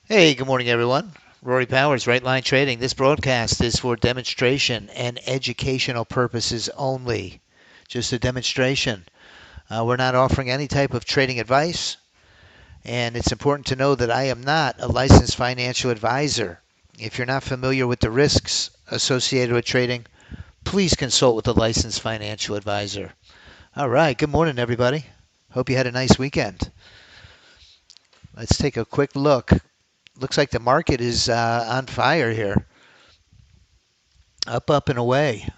Hey, good morning, everyone. Rory Powers, Right Line Trading. This broadcast is for demonstration and educational purposes only. Just a demonstration. We're not offering any type of trading advice, and it's important to know that I am not a licensed financial advisor. If you're not familiar with the risks associated with trading, please consult with a licensed financial advisor. All right, good morning, everybody. Hope you had a nice weekend. Let's take a quick look. Looks like the market is on fire here. Up and away.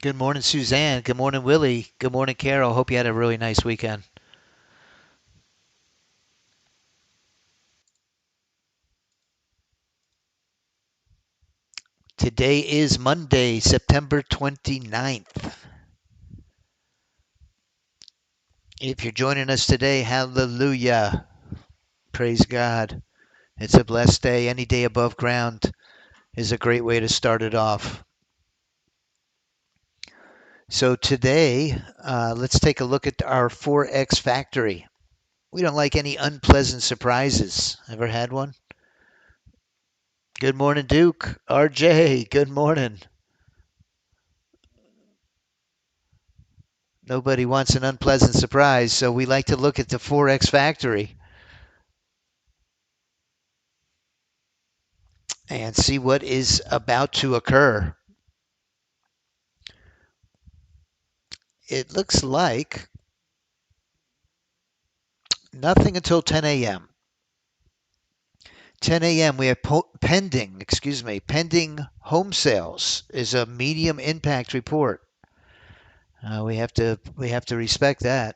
Good morning, Suzanne. Good morning, Willie. Good morning, Carol. Hope you had a really nice weekend. Today is Monday, September 29th. If you're joining us today, hallelujah. Praise God. It's a blessed day. Any day above ground is a great way to start it off. So today, let's take a look at our Forex factory. We don't like any unpleasant surprises. Ever had one? Good morning, Duke. RJ, good morning. Nobody wants an unpleasant surprise, so we like to look at the Forex factory and see what is about to occur. It looks like nothing until 10 a.m. 10 a.m. we have pending home sales is a medium impact report. We have to respect that.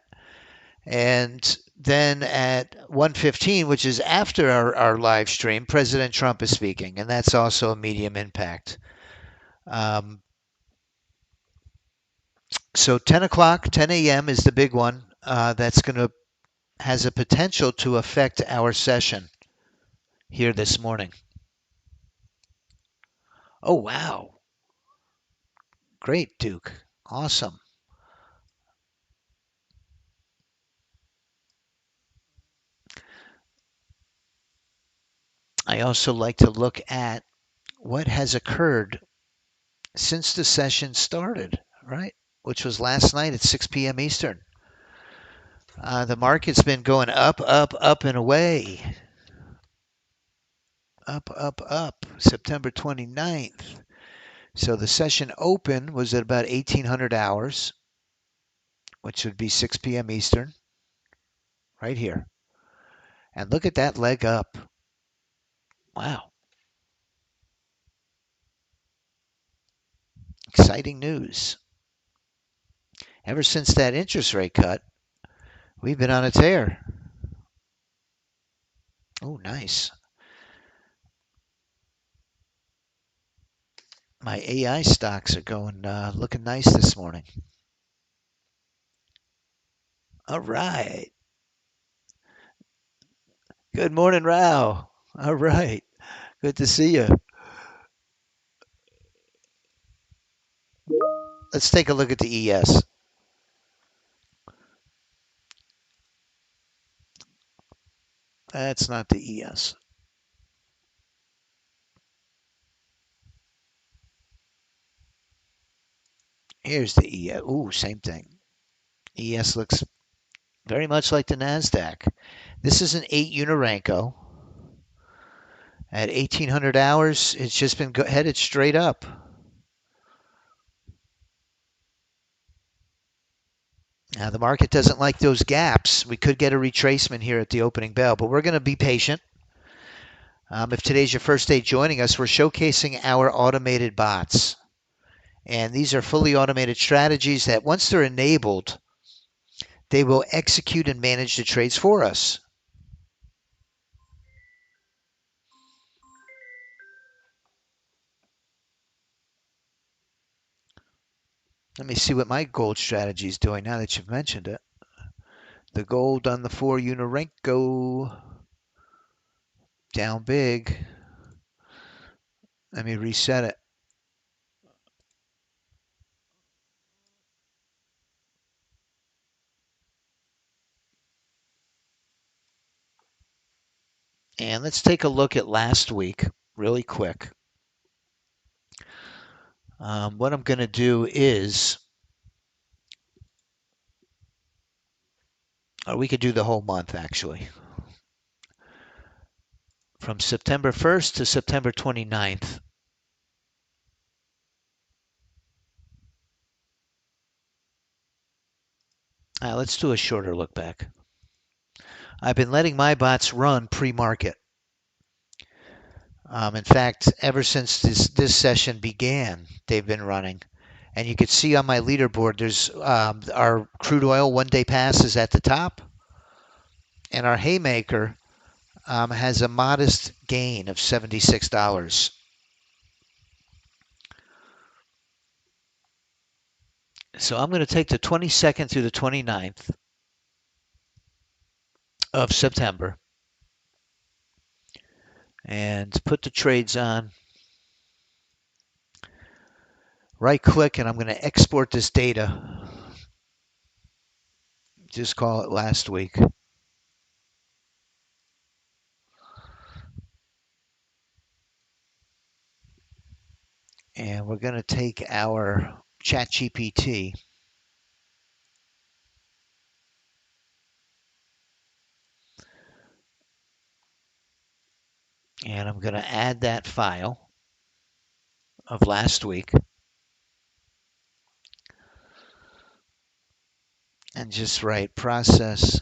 And then at 1:15, which is after our live stream, President Trump is speaking, and that's also a medium impact. Um, so 10 o'clock, 10 a.m. is the big one. That's going to has a potential to affect our session here this morning. Oh wow, great, Duke, awesome. I also like to look at what has occurred since the session started, right? Which was last night at 6 p.m. Eastern. The market's been going up and away. Up. September 29th. So the session open was at about 1800 hours, which would be 6 p.m. Eastern, right here. And look at that leg up. Wow. Exciting news. Ever since that interest rate cut, we've been on a tear. Oh, nice. My AI stocks are going looking nice this morning. All right. Good morning, Rao. All right. Good to see you. Let's take a look at the ES. That's not the ES. Here's the ES. Ooh, same thing. ES looks very much like the NASDAQ. This is an 8 Uniranko. At 1800 hours, it's just been headed straight up. Now, the market doesn't like those gaps. We could get a retracement here at the opening bell, but we're going to be patient. If today's your first day joining us, we're showcasing our automated bots. And these are fully automated strategies that once they're enabled, they will execute and manage the trades for us. Let me see what my gold strategy is doing now that you've mentioned it. The gold on the 4 Unirenko down big. Let me reset it. And And let's take a look at last week really quick. What I'm going to do is, or we could do the whole month actually. From September 1st to September 29th. Let's do a shorter look back. I've been letting my bots run pre-market. In fact, ever since this session began, they've been running. And you can see on my leaderboard, there's our crude oil one-day pass is at the top. And our haymaker has a modest gain of $76. So I'm going to take the 22nd through the 29th of September and put the trades on. Right click, and I'm going to export this data. Just call it last week. And we're going to take our ChatGPT and I'm going to add that file of last week and just write process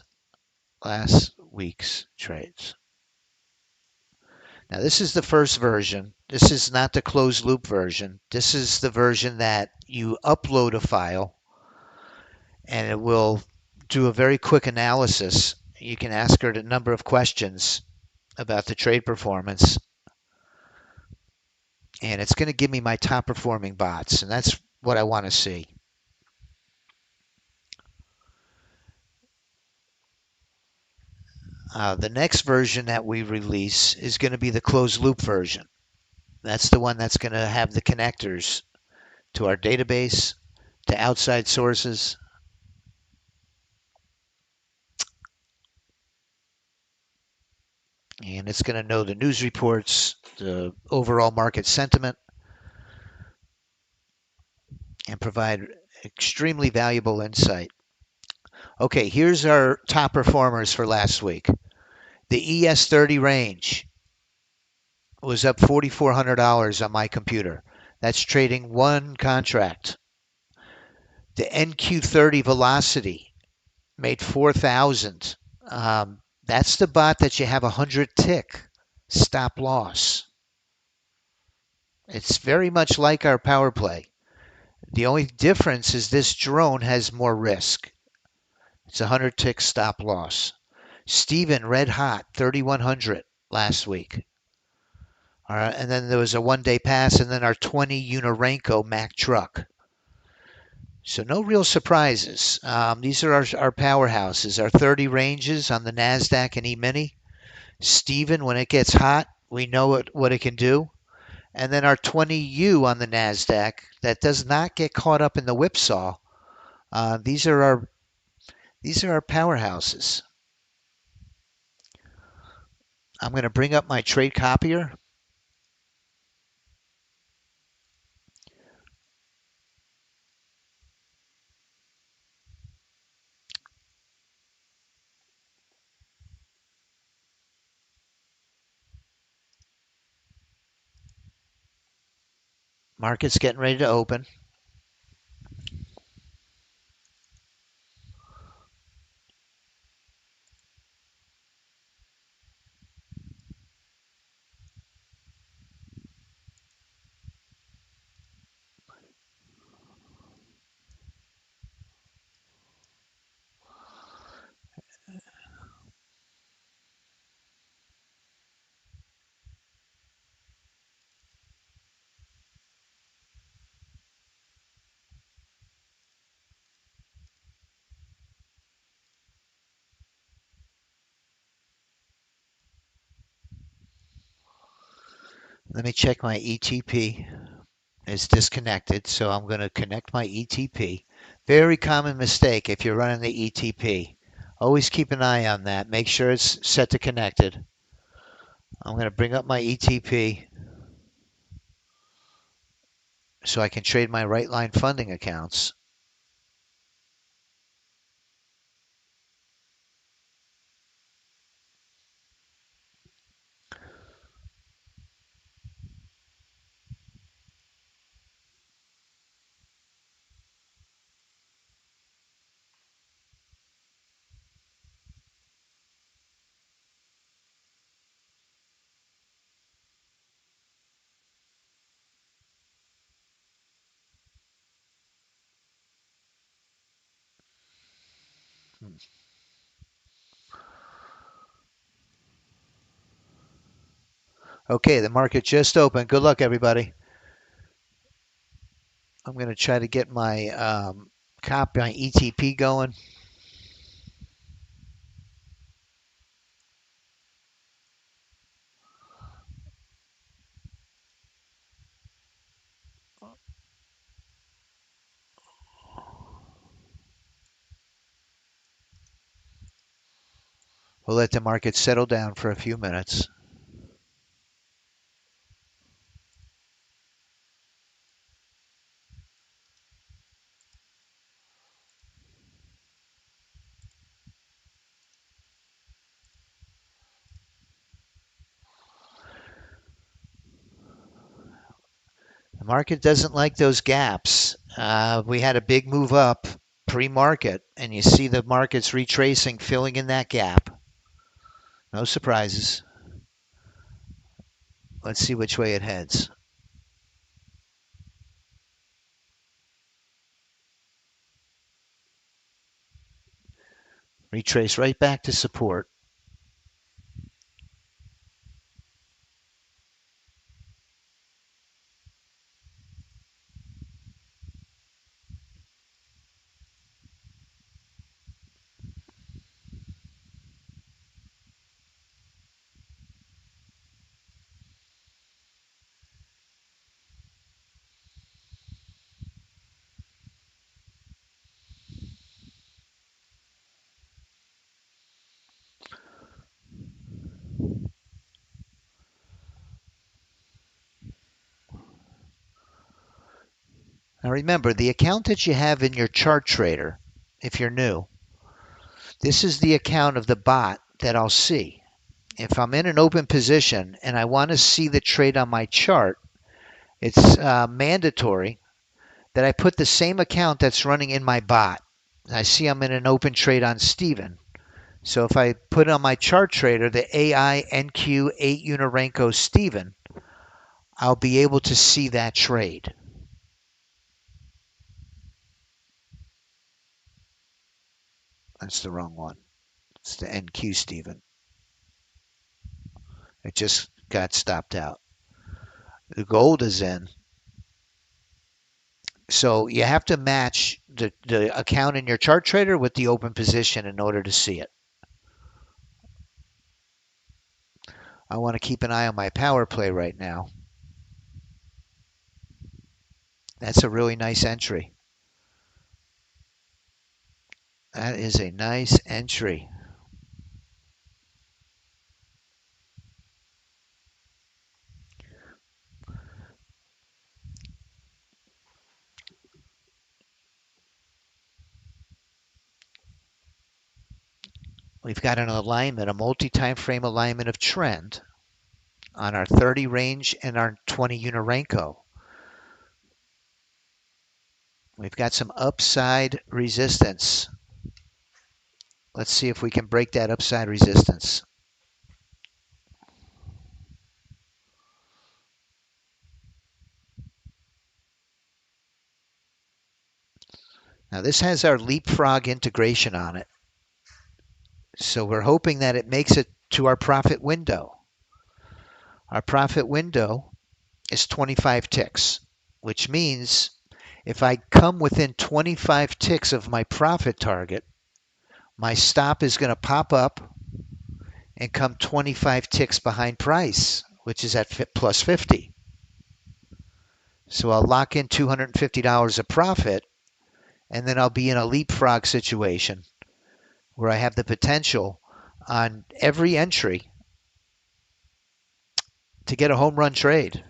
last week's trades. Now this is the first version. This is not the closed loop version. This is the version that you upload a file and it will do a very quick analysis. You can ask her a number of questions about the trade performance and it's going to give me my top performing bots, and that's what I want to see. The next version that we release is going to be the closed loop version. That's the one that's going to have the connectors to our database, to outside sources. And it's going to know the news reports, the overall market sentiment, and provide extremely valuable insight. Okay, here's our top performers for last week. The ES30 range was up $4,400 on my computer. That's trading one contract. The NQ30 velocity made 4,000. That's the bot that you have 100 tick stop loss. It's very much like our power play. The only difference is this drone has more risk. It's 100 tick stop loss. Steven, red hot, 3,100 last week. All right, and then there was a one-day pass, and then our 20 Unarenko Mack truck. So no real surprises. These are our powerhouses. Our 30 ranges on the NASDAQ and E-mini. Steven, when it gets hot, we know what it can do. And then our 20U on the NASDAQ that does not get caught up in the whipsaw. These are our powerhouses. I'm going to bring up my trade copier. Market's getting ready to open. Let me check my ETP. It's disconnected, so I'm going to connect my ETP. Very common mistake if you're running the ETP. Always keep an eye on that. Make sure it's set to connected. I'm going to bring up my ETP so I can trade my right line funding accounts. Okay, the market just opened. Good luck, everybody. I'm going to try to get my my ETP going. We'll let the market settle down for a few minutes. The market doesn't like those gaps. We had a big move up pre-market, and you see the market's retracing, filling in that gap. No surprises. Let's see which way it heads. Retrace right back to support. Now remember, the account that you have in your chart trader, if you're new, this is the account of the bot that I'll see. If I'm in an open position and I want to see the trade on my chart, it's mandatory that I put the same account that's running in my bot. I see I'm in an open trade on Steven. So if I put on my chart trader the AI NQ 8 Unirenko Steven, I'll be able to see that trade. That's the wrong one. It's the NQ Steven. It just got stopped out. The gold is in. So you have to match the account in your chart trader with the open position in order to see it. I want to keep an eye on my power play right now. That's a really nice entry. That is a nice entry. We've got an alignment, a multi-time frame alignment of trend on our 30 range and our 20 Unirenko. We've got some upside resistance. Let's see if we can break that upside resistance. Now this has our leapfrog integration on it. So we're hoping that it makes it to our profit window. Our profit window is 25 ticks, which means if I come within 25 ticks of my profit target, my stop is going to pop up and come 25 ticks behind price, which is at plus 50. So I'll lock in $250 of profit, and then I'll be in a leapfrog situation where I have the potential on every entry to get a home run trade.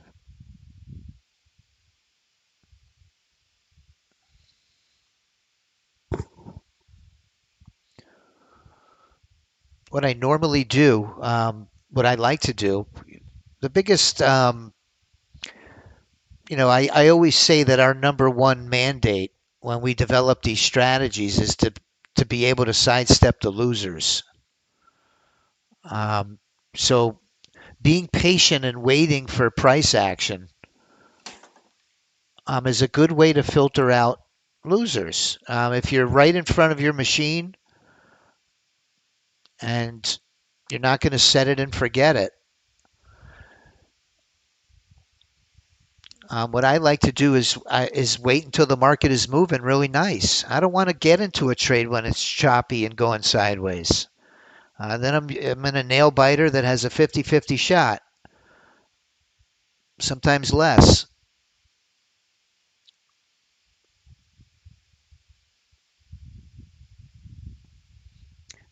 What I normally do, what I like to do, the biggest, I always say that our number one mandate when we develop these strategies is to be able to sidestep the losers. Um, so being patient and waiting for price action is a good way to filter out losers. If you're right in front of your machine and you're not going to set it and forget it, what I like to do is wait until the market is moving really nice. I don't want to get into a trade when it's choppy and going sideways. Then I'm in a nail biter that has a 50-50 shot, sometimes less.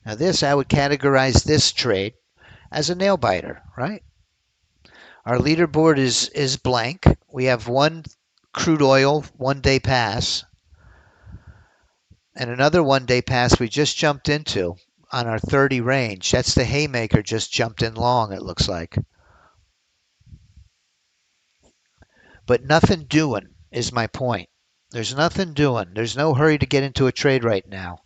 Now I would categorize this trade as a nail biter, right? Our leaderboard is blank. We have one crude oil 1 day pass and another 1 day pass we just jumped into on our 30 range. That's the haymaker just jumped in long, it looks like. But nothing doing is my point. There's nothing doing. There's no hurry to get into a trade right now.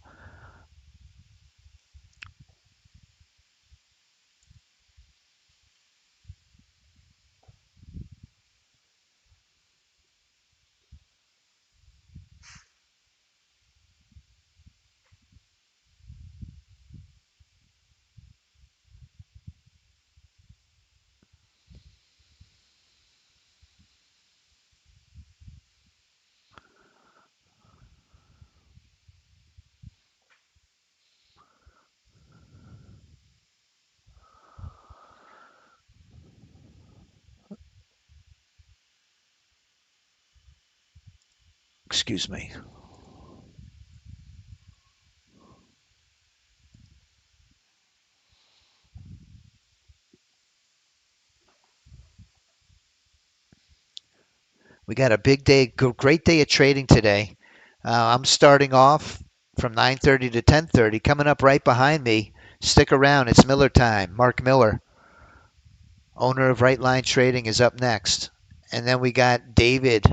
Excuse me. We got a big day, great day of trading today. I'm starting off from 9:30 to 10:30. Coming up right behind me, stick around. It's Miller time. Mark Miller, owner of Right Line Trading, is up next. And then we got David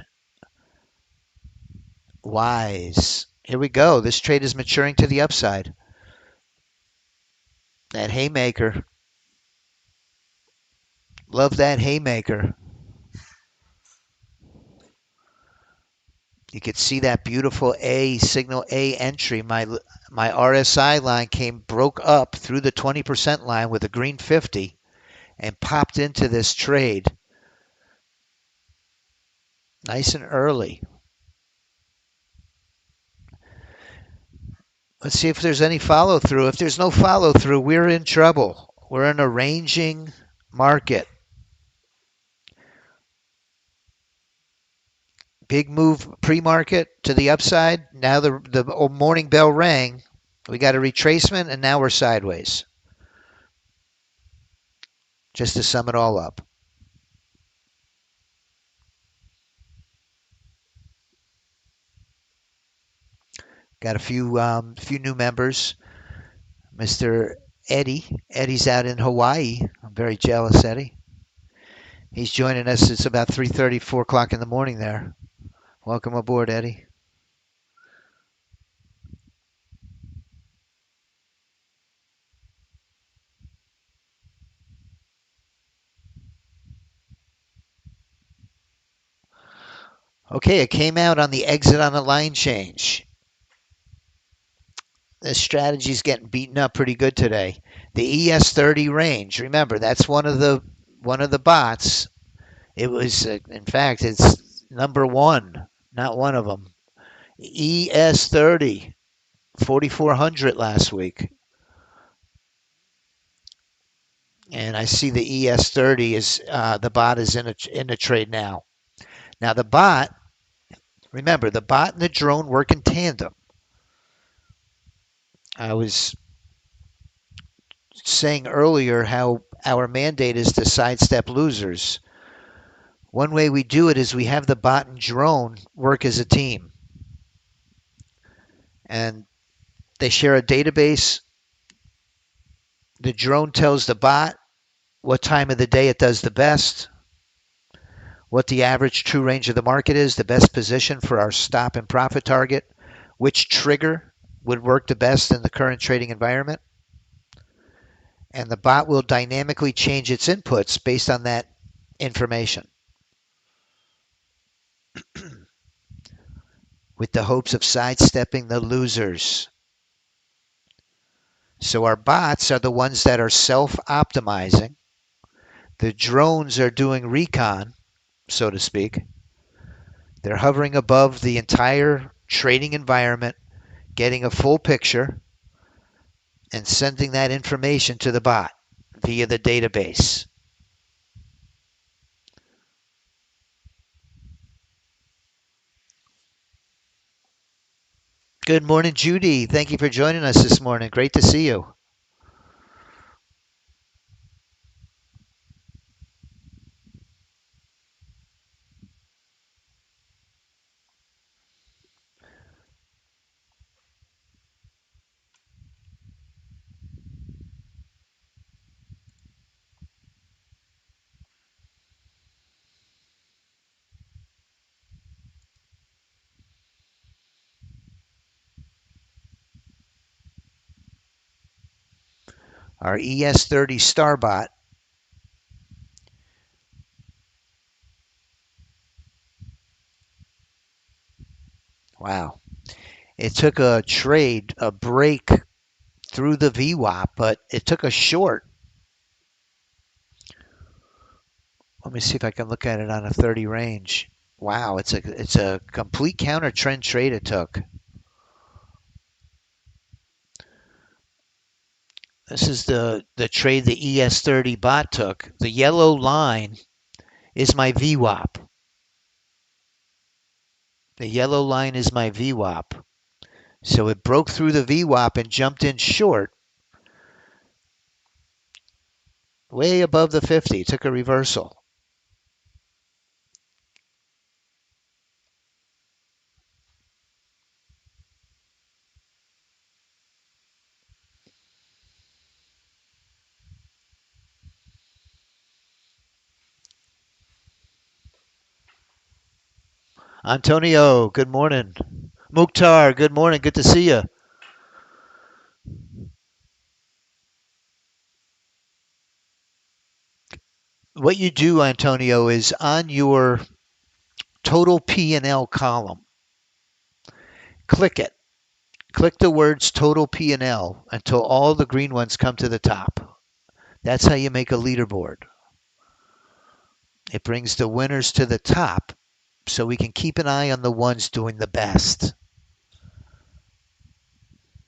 Wise. Here we go. This trade is maturing to the upside. That haymaker. Love that haymaker. You could see that beautiful signal A entry. My RSI line broke up through the 20% line with a green 50 and popped into this trade nice and early. Let's see if there's any follow through. If there's no follow through, we're in trouble. We're in a ranging market. Big move pre-market to the upside. Now the morning bell rang. We got a retracement, and now we're sideways. Just to sum it all up. Got a few new members. Mr. Eddie. Eddie's out in Hawaii. I'm very jealous, Eddie. He's joining us. It's about 3:30, 4 o'clock in the morning there. Welcome aboard, Eddie. Okay, it came out on the exit on the line change. This strategy's getting beaten up pretty good today. The ES30 range. Remember, that's one of the bots. It was, in fact, it's number one, not one of them. ES30, 4,400 last week. And I see the ES30 is the bot is in a trade now. Now remember, the bot and the drone work in tandem. I was saying earlier how our mandate is to sidestep losers. One way we do it is we have the bot and drone work as a team. And they share a database. The drone tells the bot what time of the day it does the best, what the average true range of the market is, the best position for our stop and profit target, which trigger would work the best in the current trading environment. And the bot will dynamically change its inputs based on that information with the hopes of sidestepping the losers. So our bots are the ones that are self-optimizing. The drones are doing recon, so to speak. They're hovering above the entire trading environment, getting a full picture, and sending that information to the bot via the database. Good morning, Judy. Thank you for joining us this morning. Great to see you. Our ES30 Starbot. Wow. It took a trade, a break through the VWAP, but it took a short. Let me see if I can look at it on a 30 range. Wow, it's a complete counter trend trade it took. This is the trade the ES30 bot took. The yellow line is my VWAP. The yellow line is my VWAP. So it broke through the VWAP and jumped in short, way above the 50. Took a reversal. Antonio, good morning. Mukhtar, good morning. Good to see you. What you do, Antonio, is on your total P&L column, click it. Click the words total P&L until all the green ones come to the top. That's how you make a leaderboard. It brings the winners to the top so we can keep an eye on the ones doing the best.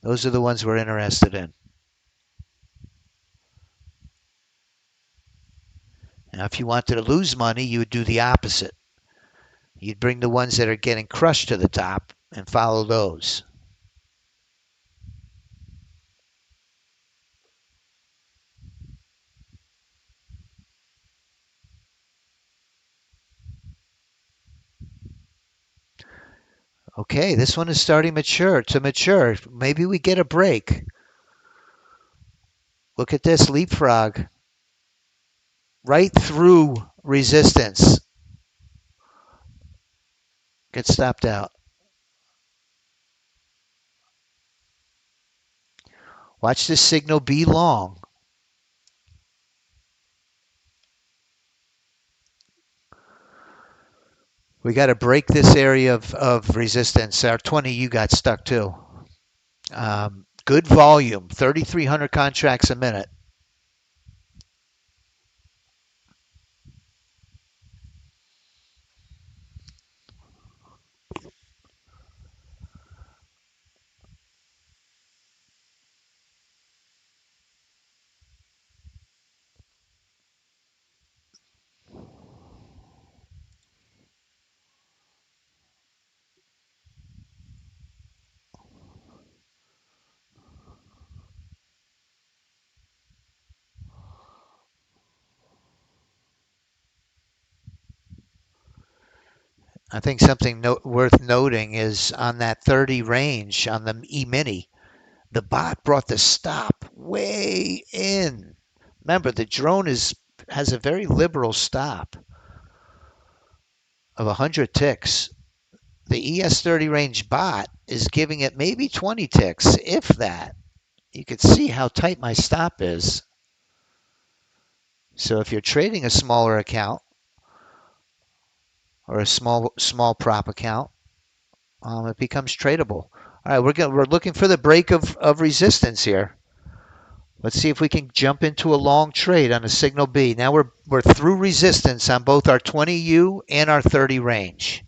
Those are the ones we're interested in. Now, if you wanted to lose money, you would do the opposite. You'd bring the ones that are getting crushed to the top and follow those. Okay, this one is starting to mature. Maybe we get a break. Look at this leapfrog. Right through resistance. Get stopped out. Watch this signal be long. We got to break this area of resistance. Our 20U got stuck too. Good volume, 3,300 contracts a minute. I think something worth noting is on that 30 range on the E-mini, the bot brought the stop way in. Remember, the drone has a very liberal stop of 100 ticks. The ES30 range bot is giving it maybe 20 ticks, if that. You could see how tight my stop is. So if you're trading a smaller account or a small prop account, it becomes tradable. All right, we're looking for the break of resistance here. Let's see if we can jump into a long trade on a signal B. Now we're through resistance on both our 20U and our 30 range.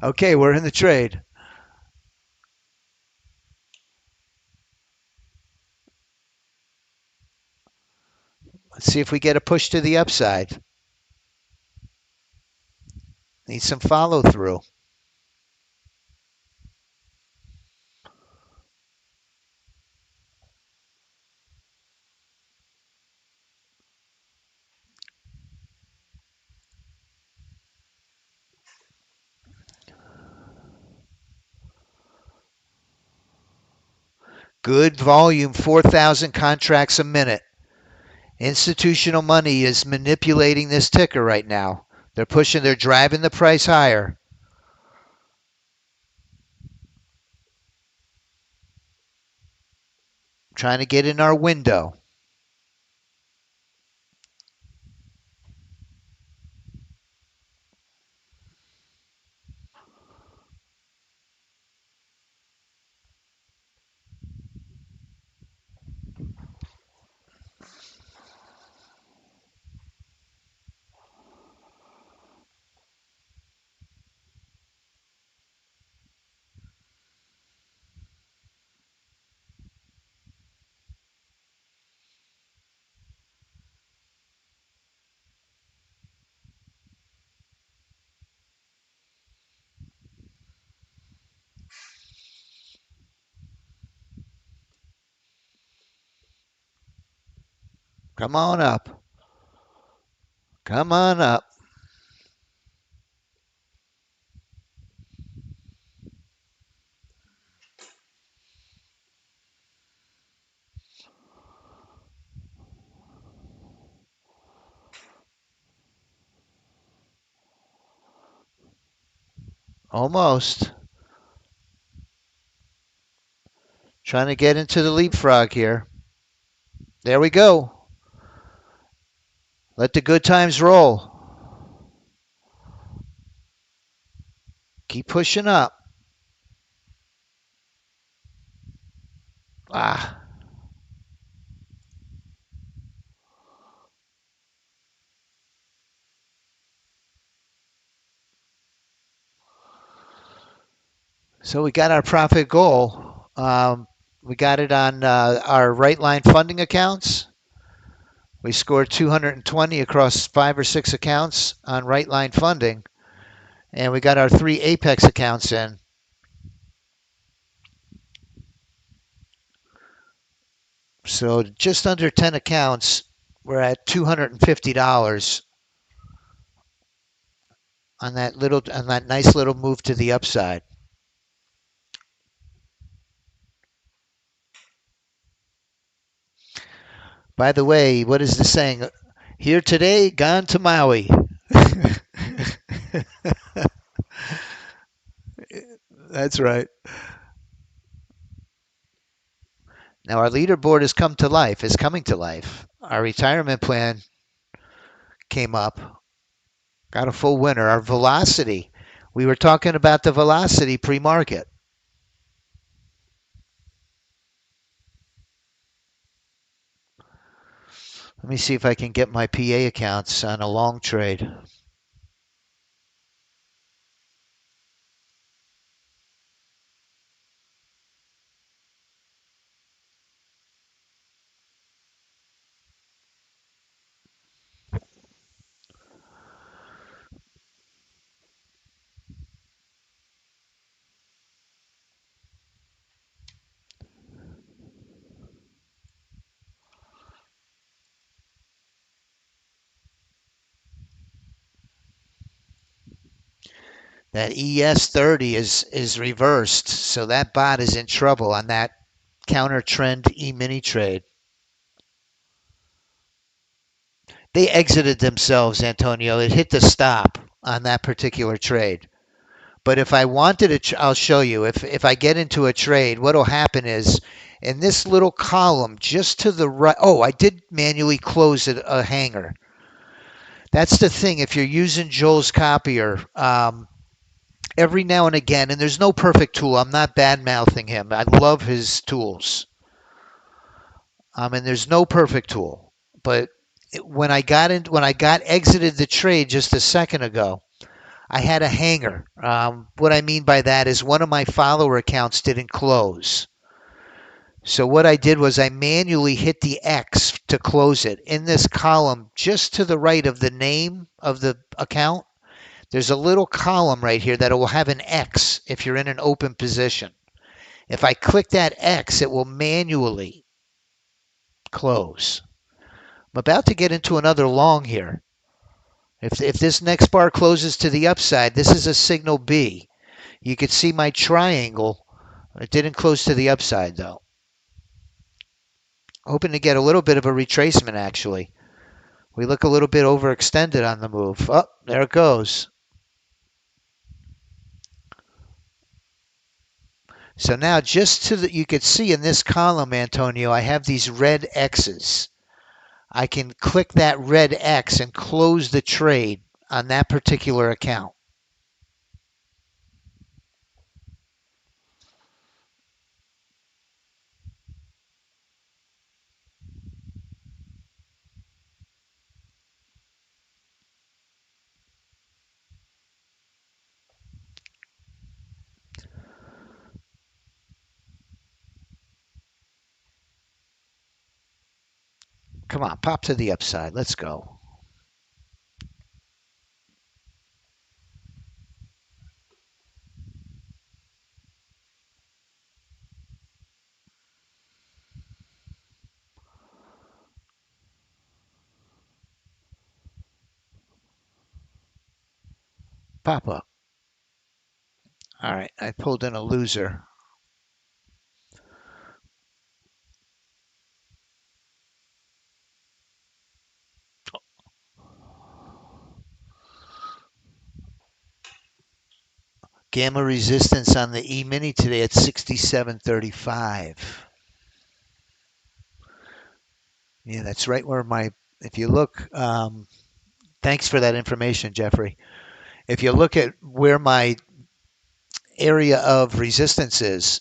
Okay, we're in the trade. Let's see if we get a push to the upside. Need some follow through. Good volume, 4,000 contracts a minute. Institutional money is manipulating this ticker right now. They're driving the price higher. Trying to get in our window. Come on up. Come on up. Almost. Trying to get into the leapfrog here. There we go. Let the good times roll. Keep pushing up. Ah. So we got our profit goal. We got it on our right line funding accounts. We scored 220 across 5 or 6 accounts on right line funding. And we got our 3 Apex accounts in. So just under 10 accounts, we're at $250 on that nice little move to the upside. By the way, what is the saying? Here today, gone to Maui. That's right. Now our leaderboard has come to life, is coming to life. Our retirement plan came up, got a full winner. Our velocity, we were talking about the velocity pre-market. Let me see if I can get my PA accounts on a long trade. That ES30 is reversed, so that bot is in trouble on that counter trend E-mini trade. They exited themselves, Antonio. It hit the stop on that particular trade. But if I wanted to, I'll show you. If I get into a trade, what will happen is in this little column just to the right. Oh, I did manually close a hanger. That's the thing. If you're using Joel's copier, every now and again, and there's no perfect tool. I'm not bad mouthing him. I love his tools. And there's no perfect tool. But when I got exited the trade just a second ago, I had a hanger. What I mean by that is one of my follower accounts didn't close. So what I did was I manually hit the X to close it. In this column, just to the right of the name of the account, there's a little column right here that will have an X if you're in an open position. If I click that X, it will manually close. I'm about to get into another long here. If this next bar closes to the upside, this is a signal B. You could see my triangle. It didn't close to the upside, though. Hoping to get a little bit of a retracement, actually. We look a little bit overextended on the move. Oh, there it goes. So now just to the, you could see in this column, Antonio, I have these red X's. I can click that red X and close the trade on that particular account. Come on, pop to the upside. Let's go. Pop up. All right, I pulled in a loser. Gamma resistance on the E-mini today at 67.35. Yeah, that's right where my, if you look, thanks for that information, Jeffrey. If you look at where my area of resistance is,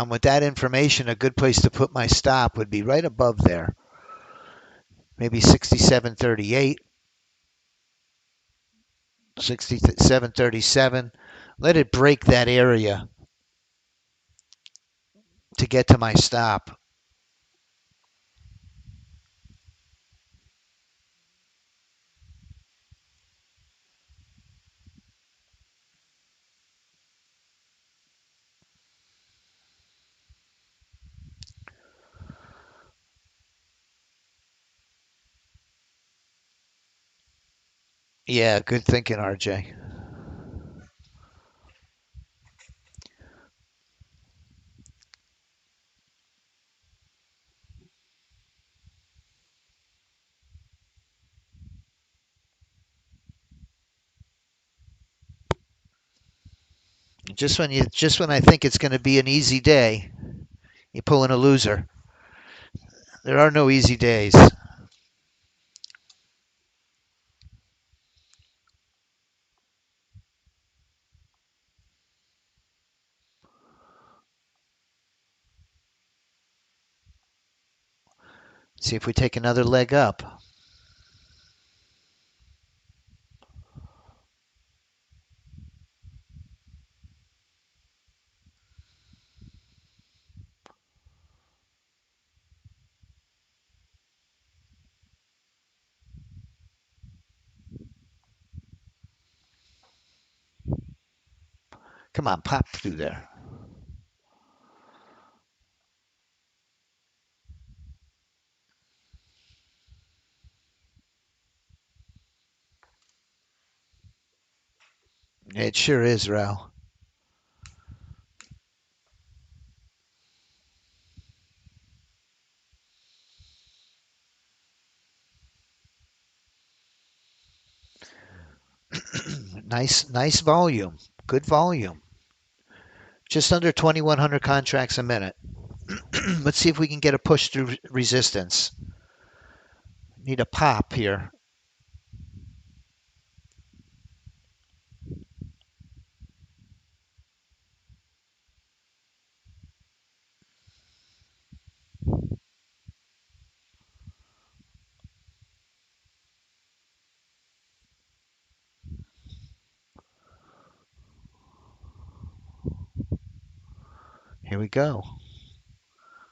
with that information, a good place to put my stop would be right above there. Maybe 67.38, 67.37. Let it break that area to get to my stop. Yeah, good thinking, RJ. Just when I think it's going to be an easy day, you pull in a loser. There are no easy days. See if we take another leg up. Come on, pop through there. It sure is, Rao. Nice volume. Good volume. Just under 2,100 contracts a minute. Let's see if we can get a push through resistance. Need a pop here. Here we go.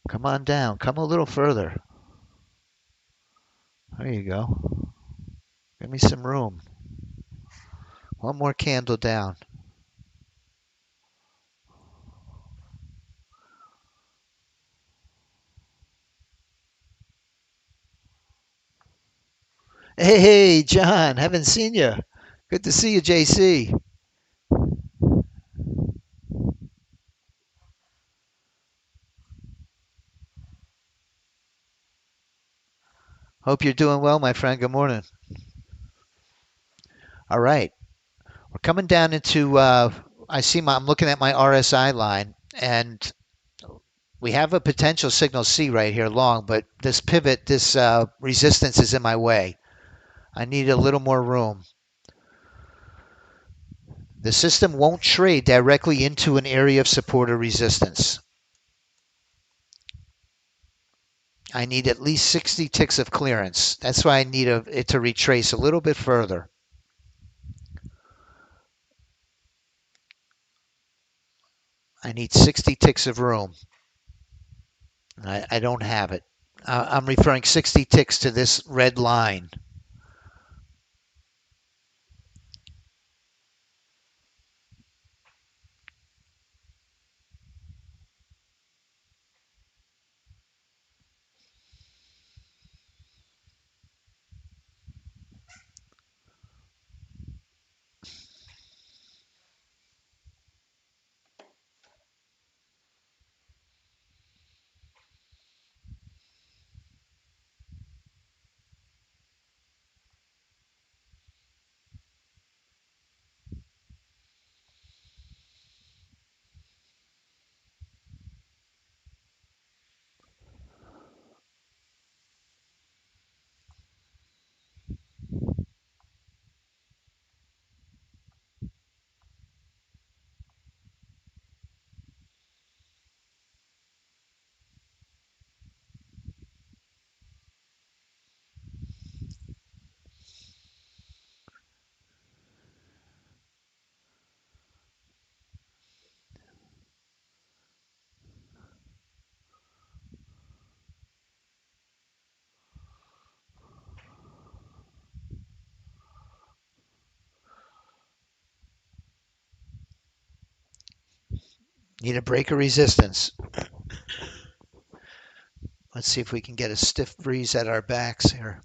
Come on down. Come a little further. There you go. Give me some room. One more candle down. Hey, John, haven't seen you. Good to see you, JC. Hope you're doing well, my friend. Good morning. All right. We're coming down into, I'm looking at my RSI line, and we have a potential signal C right here long, but this pivot, this resistance is in my way. I need a little more room. The system won't trade directly into an area of support or resistance. I need at least 60 ticks of clearance. That's why I need it to retrace a little bit further. I need 60 ticks of room. I don't have it. I'm referring 60 ticks to this red line. Need a break of resistance. Let's see if we can get a stiff breeze at our backs here.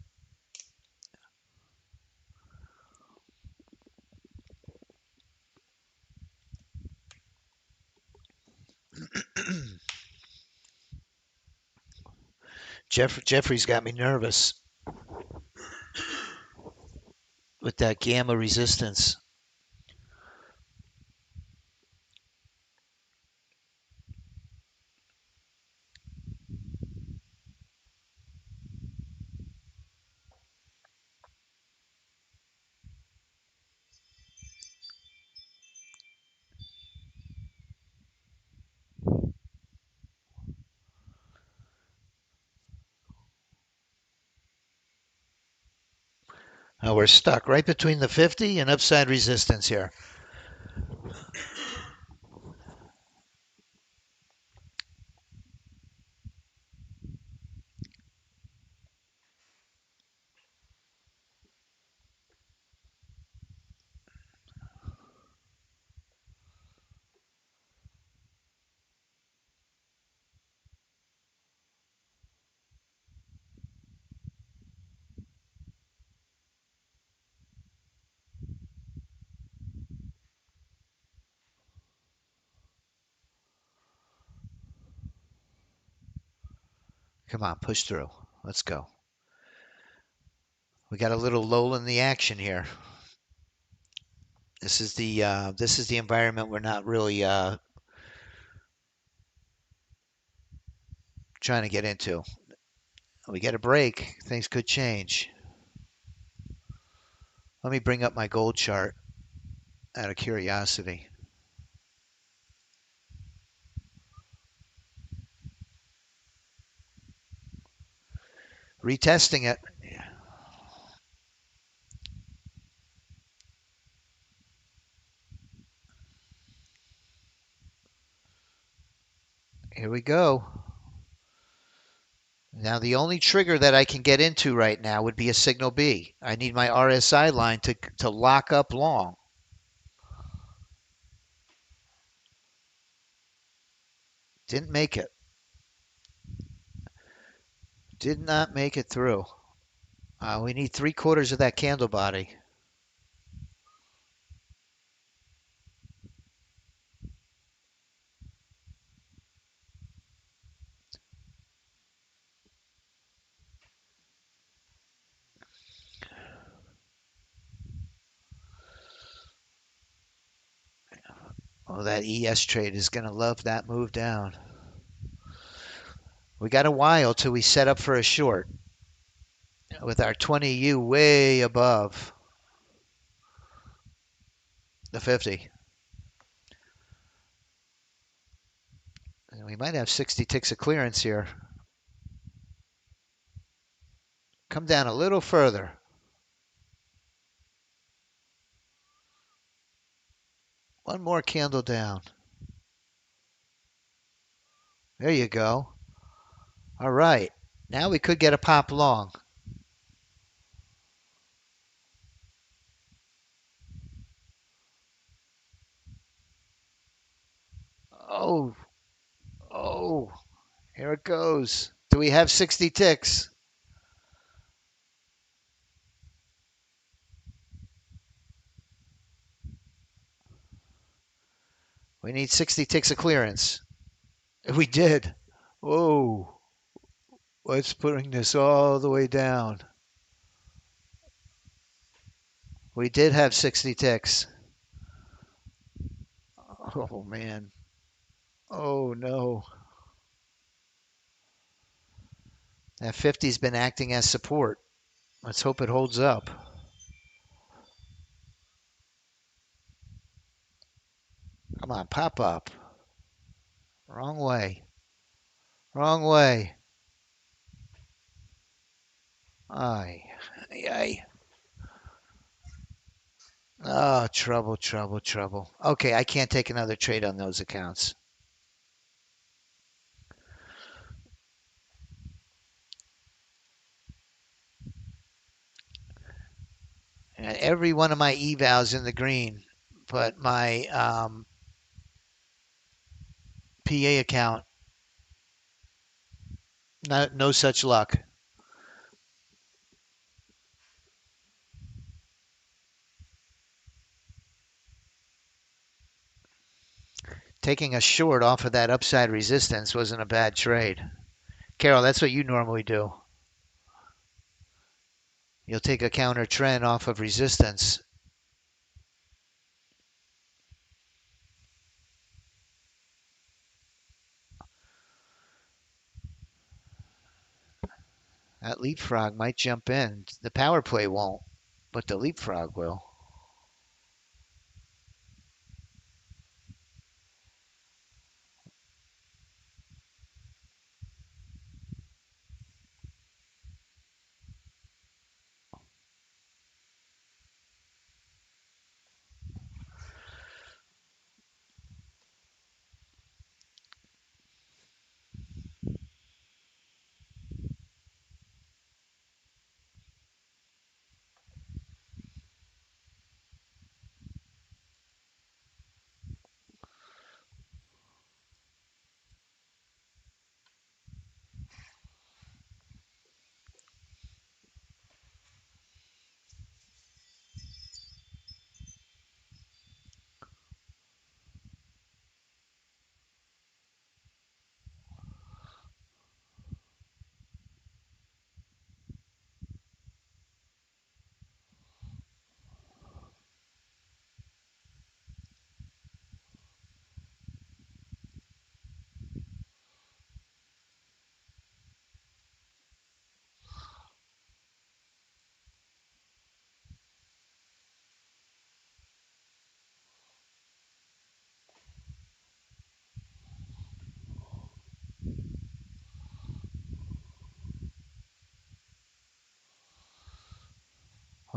Jeffrey's got me nervous with that gamma resistance. We're stuck right between the 50 and upside resistance here. Come on, push through. Let's go. We got a little lull in the action here. This is the environment we're not really trying to get into. We get a break, things could change. Let me bring up my gold chart out of curiosity. Retesting it. Here we go. Now the only trigger that I can get into right now would be a signal B. I need my RSI line to lock up long. Didn't make it. Did not make it through. We need 3/4 of that candle body. Oh, that ES trade is going to love that move down. We got a while till we set up for a short with our 20U way above the 50. And we might have 60 ticks of clearance here. Come down a little further. One more candle down. There you go. All right. Now we could get a pop long. Oh, oh, here it goes. Do we have 60 ticks? We need 60 ticks of clearance. We did. Whoa. Let's bring this all the way down. We did have 60 ticks. Oh, man. Oh, no. That 50's been acting as support. Let's hope it holds up. Come on, pop up. Wrong way. Wrong way. Ay, ay, ay. Oh, trouble, trouble, trouble. Okay, I can't take another trade on those accounts. And every one of my evals in the green, but my PA account, no such luck. Taking a short off of that upside resistance wasn't a bad trade. Carol, that's what you normally do. You'll take a counter trend off of resistance. That leapfrog might jump in. The power play won't, but the leapfrog will.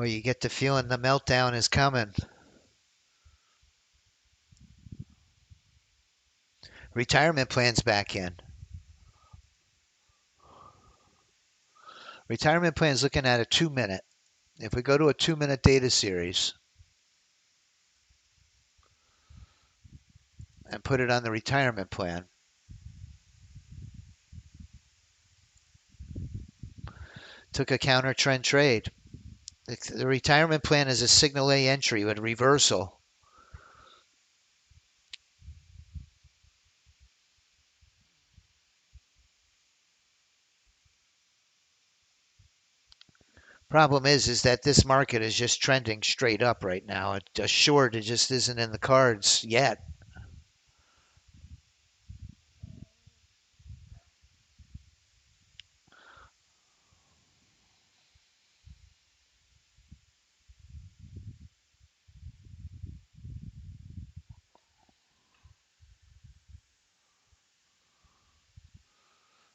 Or you get the feeling the meltdown is coming. Retirement plan's back in. Retirement plan's looking at a 2-minute. If we go to a 2-minute data series and put it on the retirement plan, took a counter trend trade. The retirement plan is a signal A entry with reversal. Problem is that this market is just trending straight up right now. A short, it just isn't in the cards yet.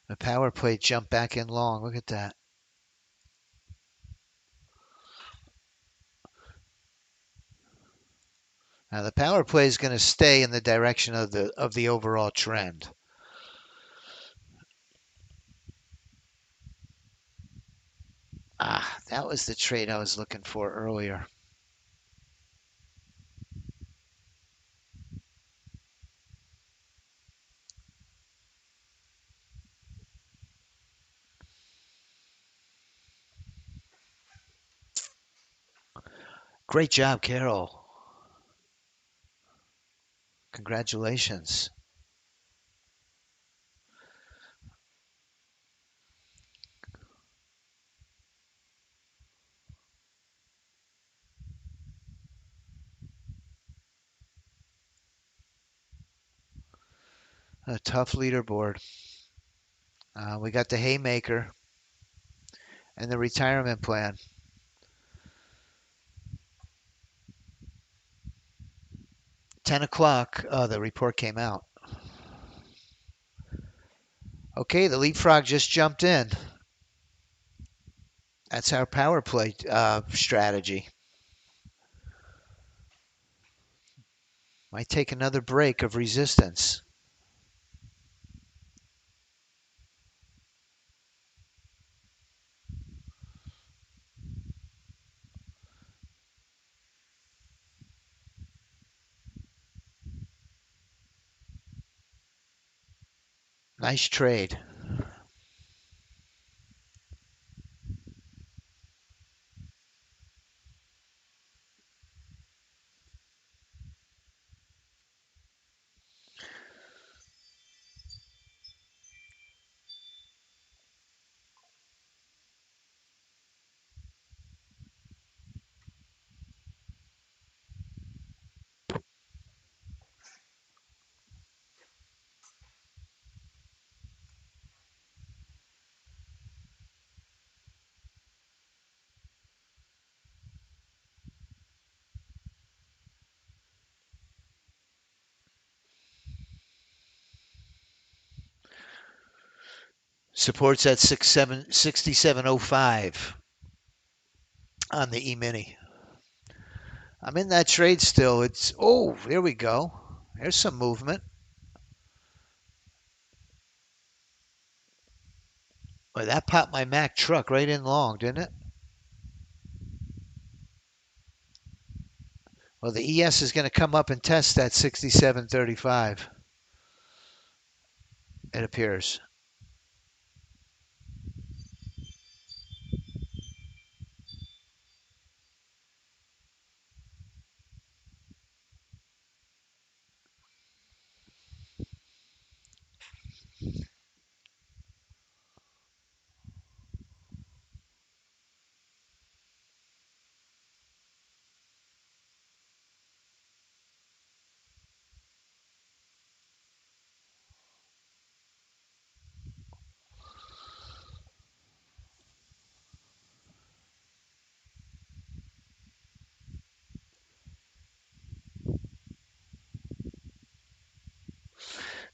The power play jumped back in long. Look at that. Now the power play is going to stay in the direction of the overall trend. That was the trade I was looking for earlier. Great job, Carol. Congratulations. A tough leaderboard. We got the haymaker and the retirement plan. 10 o'clock, the report came out. Okay, the leapfrog just jumped in. That's our power play strategy. Might take another break of resistance. Nice trade. Supports at 67.05 on the E-mini. I'm in that trade still. There we go. There's some movement. Well, that popped my Mack truck right in long, didn't it? Well, the ES is going to come up and test that 67.35. It appears.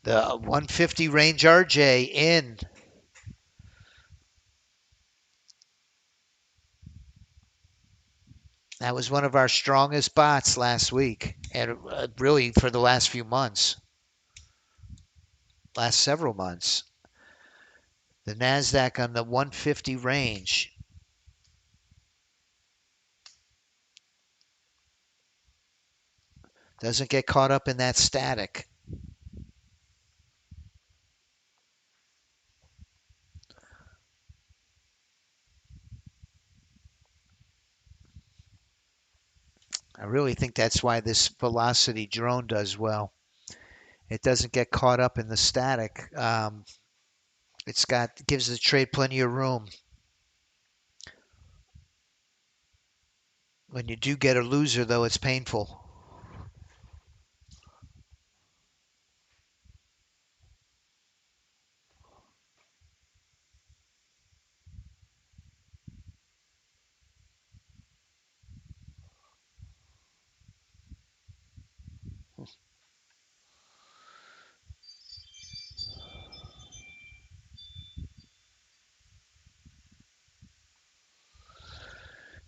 The 150 range RJ in. That was one of our strongest bots last week, and really for the last few months, last several months. The NASDAQ on the 150 range. Doesn't get caught up in that static. I really think that's why this velocity drone does well. It doesn't get caught up in the static. Gives the trade plenty of room. When you do get a loser, though, it's painful.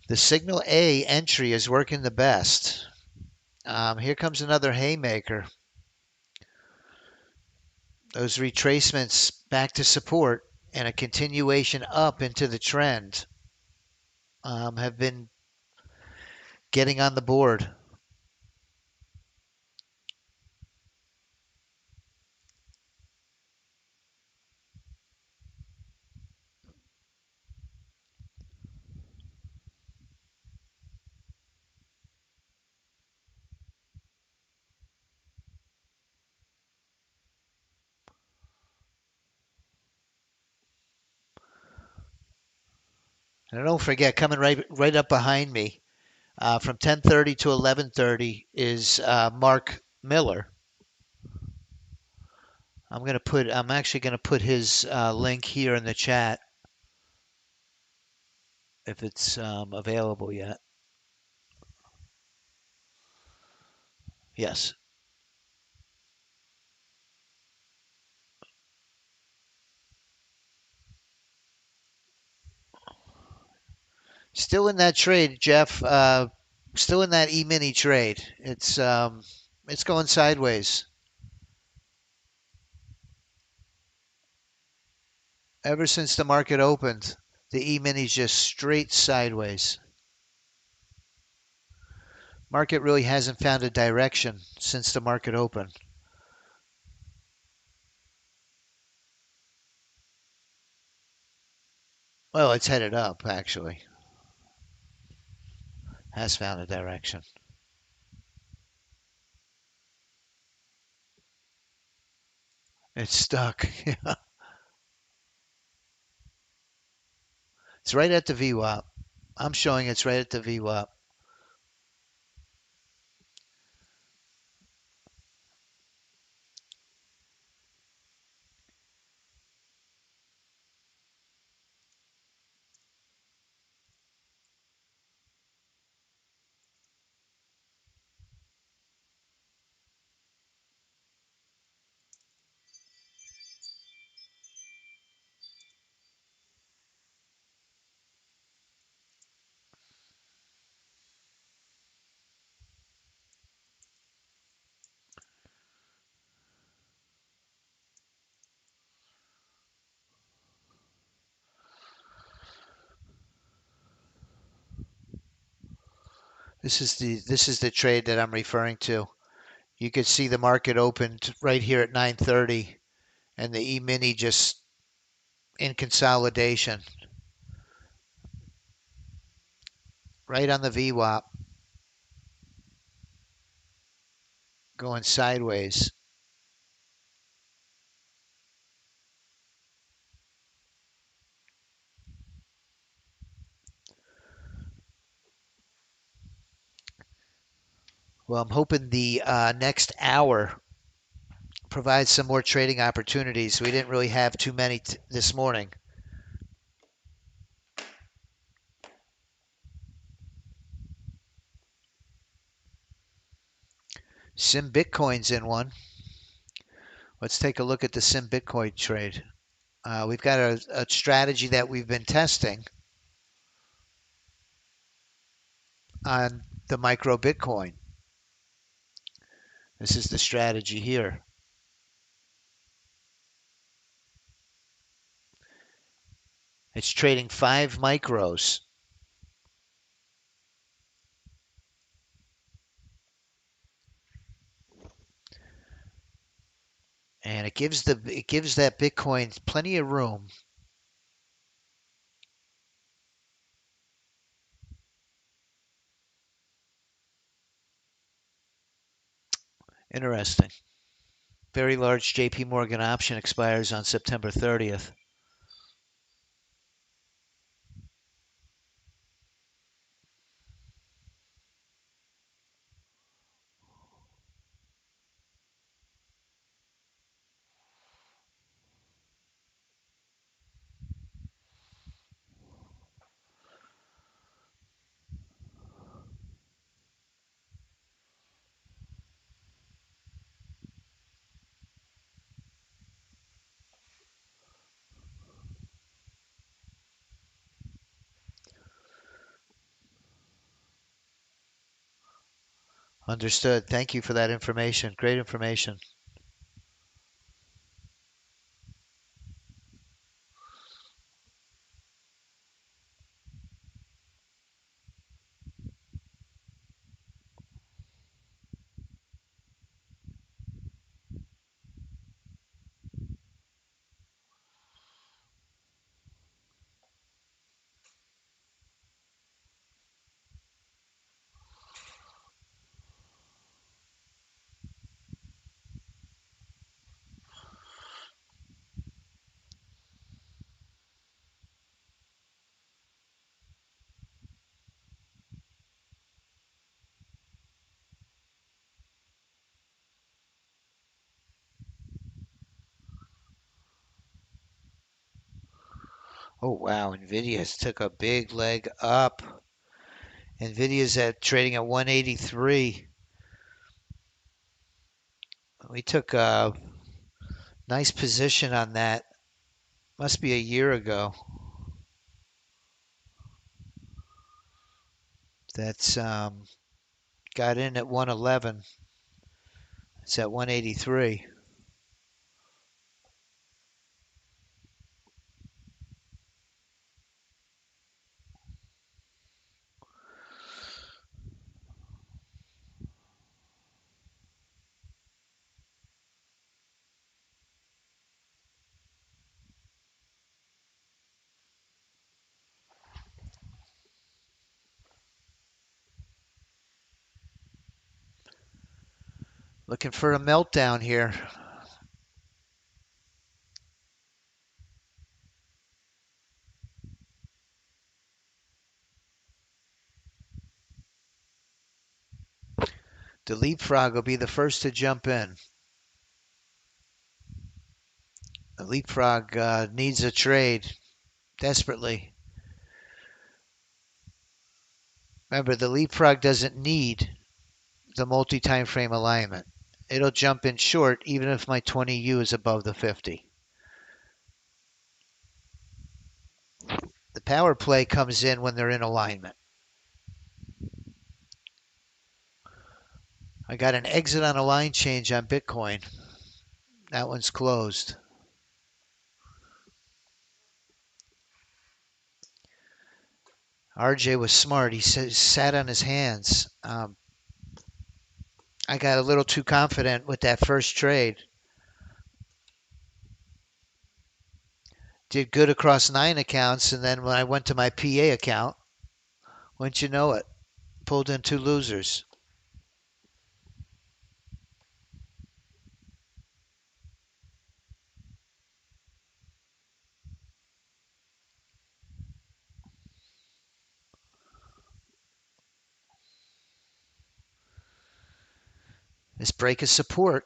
The signal A entry is working the best. Here comes another haymaker. Those retracements back to support and a continuation up into the trend have been getting on the board. And don't forget, coming right up behind me, from 10:30 to 11:30 is Mark Miller. I'm actually gonna put his link here in the chat if it's available yet. Yes. Still in that trade, Jeff. Still in that E-mini trade. It's going sideways. Ever since the market opened, the E-mini's just straight sideways. Market really hasn't found a direction since the market opened. Well, it's headed up, actually. Has found a direction. It's stuck. It's right at the VWAP. I'm showing it's right at the VWAP. This is the trade that I'm referring to. You could see the market opened right here at 9:30, and the E-mini just in consolidation, right on the VWAP, going sideways. Well, I'm hoping the next hour provides some more trading opportunities. We didn't really have too many this morning. Sim Bitcoin's in one. Let's take a look at the Sim Bitcoin trade. We've got a strategy that we've been testing. on the micro Bitcoin. This is the strategy here. It's trading 5 micros. And it gives that Bitcoin plenty of room. Interesting. Very large JP Morgan option expires on September 30th. Understood. Thank you for that information. Great information. Oh, wow. NVIDIA's took a big leg up. NVIDIA's trading at 183. We took a nice position on that. Must be a year ago. That's got in at 111. It's at 183. Looking for a meltdown here. The leapfrog will be the first to jump in. The leapfrog needs a trade desperately. Remember, the leapfrog doesn't need the multi-time frame alignment. It'll jump in short even if my 20U is above the 50. The power play comes in when they're in alignment. I got an exit on a line change on Bitcoin. That one's closed. RJ was smart. He sat on his hands. I got a little too confident with that first trade. Did good across 9 accounts, and then when I went to my PA account, wouldn't you know it, pulled in 2 losers. This break is support.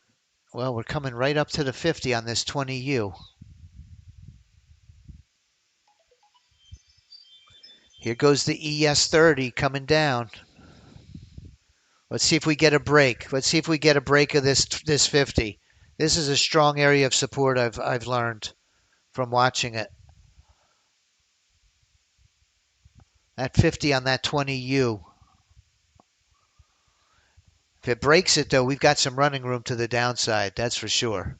Well, we're coming right up to the 50 on this 20U. Here goes the ES30 coming down. Let's see if we get a break. Let's see if we get a break of this 50. This is a strong area of support I've learned from watching it. That 50 on that 20U. If it breaks it, though, we've got some running room to the downside. That's for sure.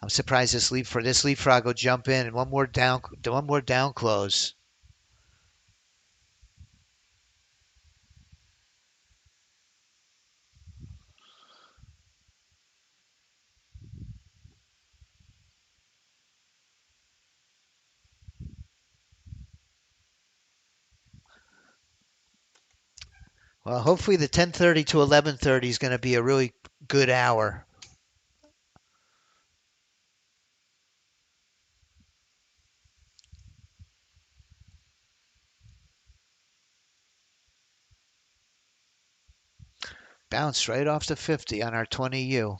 I'm surprised this leapfrog will jump in and one more down close. Well, hopefully the 10:30 to 11:30 is going to be a really good hour. Bounced right off the 50 on our 20U.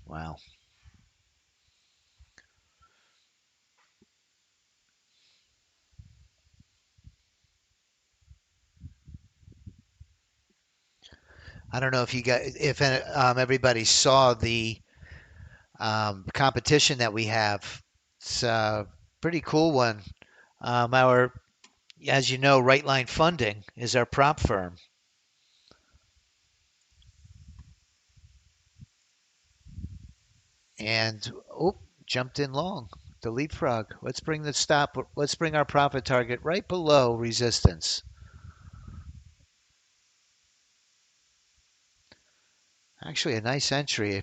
Wow. I don't know if everybody saw the competition that we have. It's a pretty cool one. As you know, Right Line Funding is our prop firm. And, oh, jumped in long. The leapfrog. Let's bring the stop. Let's bring our profit target right below resistance. Actually, a nice entry.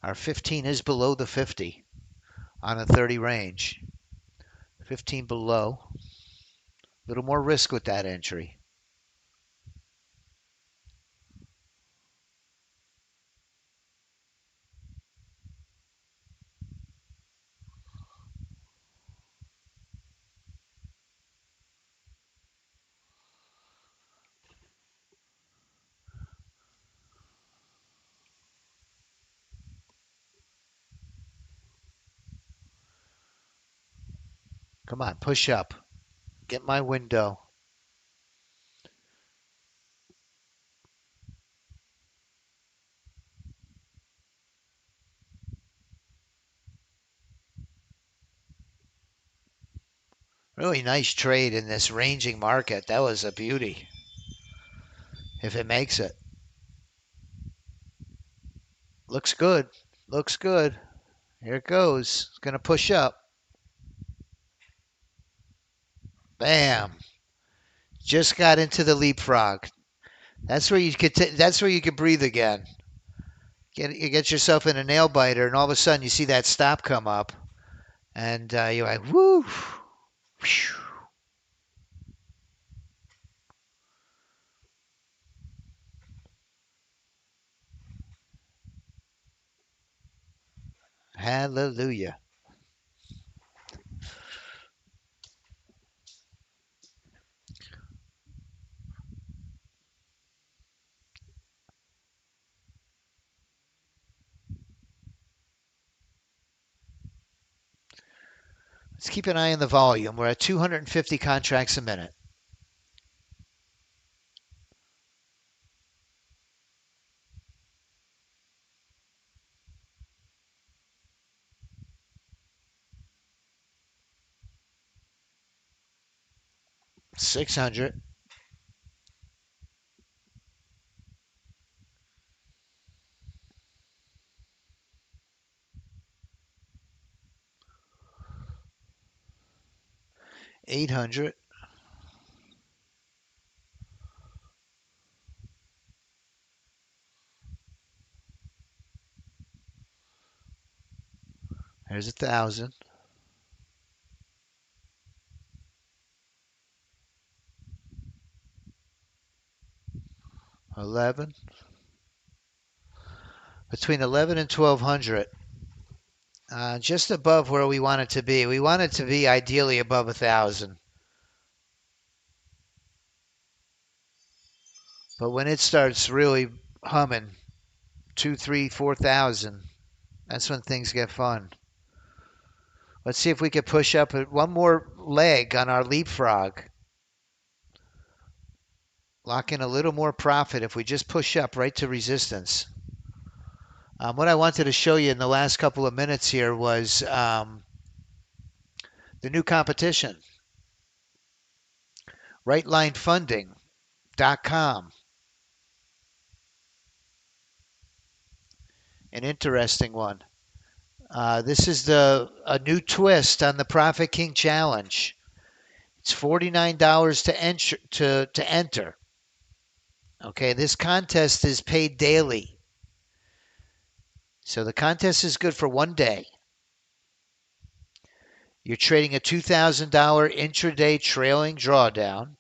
Our 15 is below the 50 on a 30 range. 15 below. A little more risk with that entry. Come on, push up. Get my window. Really nice trade in this ranging market. That was a beauty. If it makes it. Looks good. Looks good. Here it goes. It's going to push up. Bam. Just got into the leapfrog. That's where you could. That's where you could breathe again. You get yourself in a nail biter, and all of a sudden you see that stop come up, and you're like, "Woo!" Whew. Hallelujah. Let's keep an eye on the volume. We're at 250 contracts a minute. $600. 800. There's 1,000. 11. Between 11 and 1,200. Just above where we want it to be. We want it to be ideally above 1,000. But when it starts really humming, 2, 3, 4,000, that's when things get fun. Let's see if we can push up one more leg on our leapfrog. Lock in a little more profit if we just push up right to resistance. What I wanted to show you in the last couple of minutes here was the new competition. RightLineFunding.com. An interesting one. This is a new twist on the Profit King Challenge. It's $49 to enter. Okay, this contest is paid daily. So the contest is good for one day. You're trading a $2,000 intraday trailing drawdown.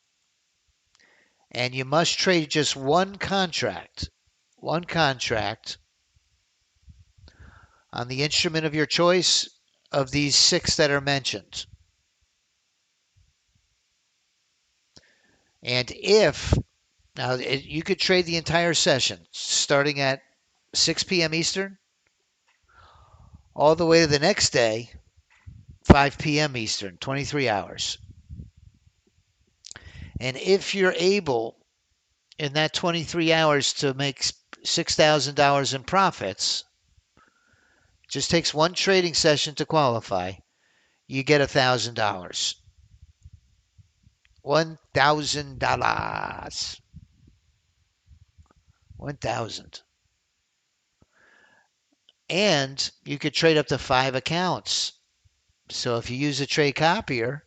And you must trade just one contract on the instrument of your choice of these 6 that are mentioned. And now you could trade the entire session starting at 6 p.m. Eastern all the way to the next day, 5 p.m. Eastern, 23 hours. And if you're able in that 23 hours to make $6,000 in profits, just takes one trading session to qualify, you get $1,000. $1,000. 1,000. And you could trade up to 5 accounts. So if you use a trade copier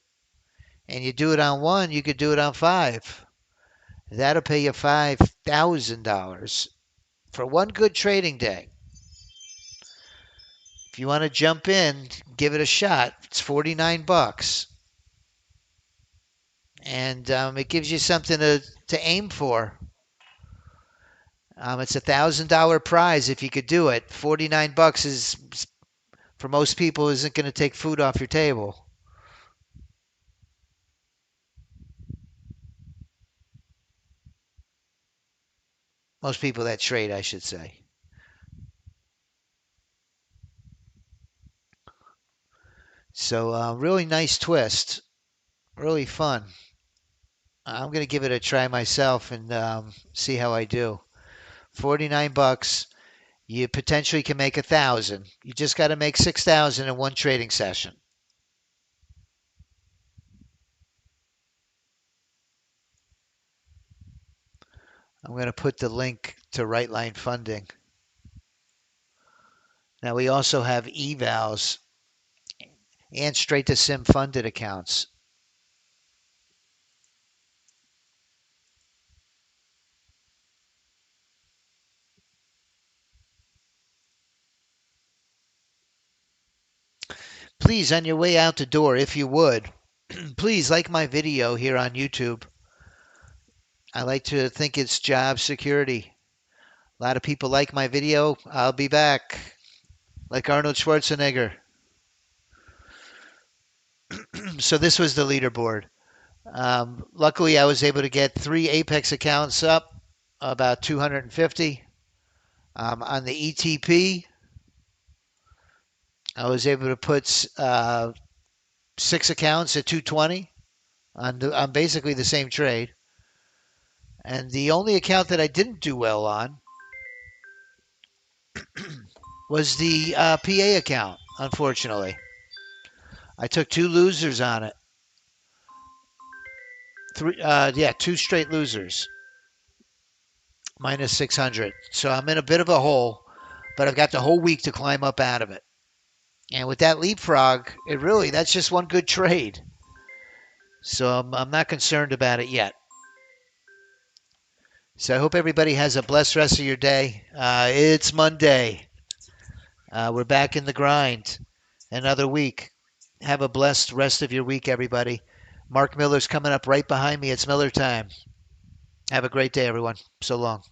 and you do it on 1, you could do it on 5. That'll pay you $5,000 for one good trading day. If you want to jump in, give it a shot. It's $49. And it gives you something to aim for. It's $1,000 prize if you could do it. $49 is, for most people, isn't going to take food off your table. Most people that trade, I should say. So really nice twist. Really fun. I'm going to give it a try myself and see how I do. $49. You potentially can make 1,000. You just got to make 6,000 in one trading session. I'm going to put the link to Right Line Funding. Now we also have evals and straight to SIM funded accounts. Please, on your way out the door, if you would, please like my video here on YouTube. I like to think it's job security. A lot of people like my video. I'll be back. Like Arnold Schwarzenegger. So this was the leaderboard. Luckily, I was able to get 3 Apex accounts up, about 250. On the ETP, I was able to put 6 accounts at 220 on basically the same trade. And the only account that I didn't do well on was the PA account, unfortunately. I took 2 losers on it. 2 straight losers. Minus 600. So I'm in a bit of a hole, but I've got the whole week to climb up out of it. And with that leapfrog, that's just one good trade. So I'm not concerned about it yet. So I hope everybody has a blessed rest of your day. It's Monday. We're back in the grind. Another week. Have a blessed rest of your week, everybody. Mark Miller's coming up right behind me. It's Miller time. Have a great day, everyone. So long.